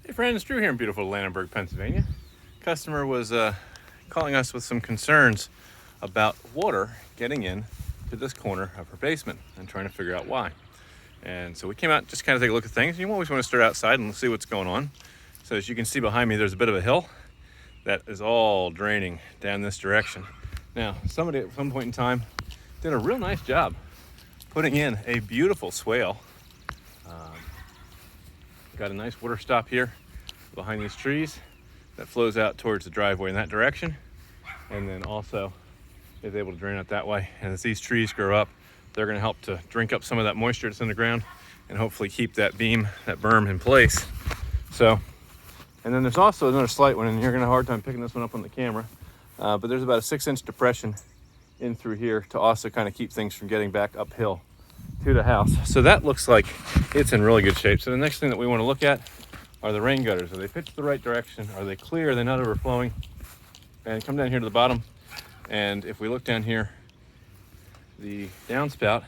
Hey friends, Drew here in beautiful Lanenburg, Pennsylvania. Customer was calling us with some concerns about water getting in to this corner of her basement and trying to figure out why. And so we came out just kind of take a look at things. You always want to start outside and see what's going on. So as you can see behind me, there's a bit of a hill that is all draining down this direction. Now, somebody at some point in time did a real nice job putting in a beautiful swale. Got a nice water stop here behind these trees that flows out towards the driveway in that direction, and then also is able to drain out that way. And as these trees grow up, they're going to help to drink up some of that moisture that's in the ground and hopefully keep that beam, that berm in place. So, and then there's also another slight one, and you're going to have a hard time picking this one up on the camera, but there's about a 6-inch depression in through here to also kind of keep things from getting back uphill to the house. So that looks like it's in really good shape. So the next thing that we want to look at are the rain gutters. Are they pitched the right direction? Are they clear? Are they not overflowing? And come down here to the bottom, and if we look down here, the downspout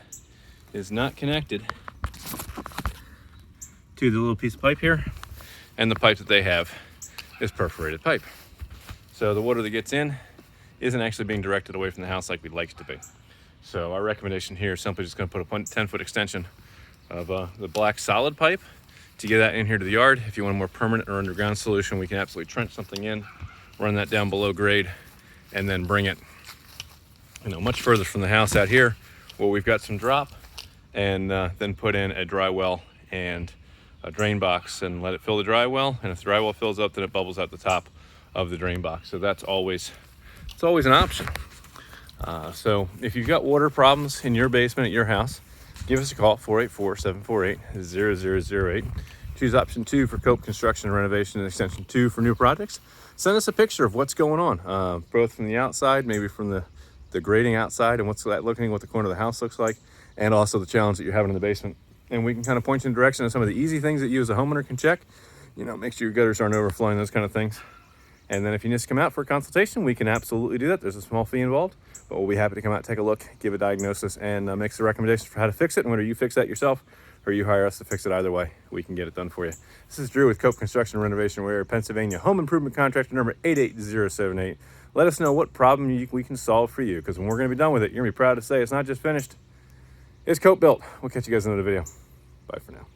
is not connected to the little piece of pipe here, and the pipe that they have is perforated pipe. So the water that gets in isn't actually being directed away from the house like we'd like it to be. So our recommendation here is simply just going to put a 10-foot extension of the black solid pipe to get that in here to the yard. If you want a more permanent or underground solution, we can absolutely trench something in, run that down below grade, and then bring it, much further from the house out here where we've got some drop, and then put in a dry well and a drain box and let it fill the dry well. And if the dry well fills up, then it bubbles out the top of the drain box. So it's always an option. So if you've got water problems in your basement at your house, give us a call at 484-748-0008. Choose option 2 for 𝗗𝘁 Construction and Renovation, and extension 2 for new projects. Send us a picture of what's going on, both from the outside, maybe from the grading outside and what's that looking, what the corner of the house looks like, and also the challenge that you're having in the basement. And we can kind of point you in the direction of some of the easy things that you as a homeowner can check. Make sure your gutters aren't overflowing, those kind of things. And then if you need us to come out for a consultation, we can absolutely do that. There's a small fee involved, but we'll be happy to come out, take a look, give a diagnosis, and make some recommendations for how to fix it. And whether you fix that yourself or you hire us to fix it, either way, we can get it done for you. This is Drew with 𝗗𝘁 Construction and Renovation. We're Pennsylvania home improvement contractor number 88078. Let us know what problem we can solve for you, because when we're going to be done with it, you're going to be proud to say it's not just finished, it's 𝗗𝘁 built. We'll catch you guys in another video. Bye for now.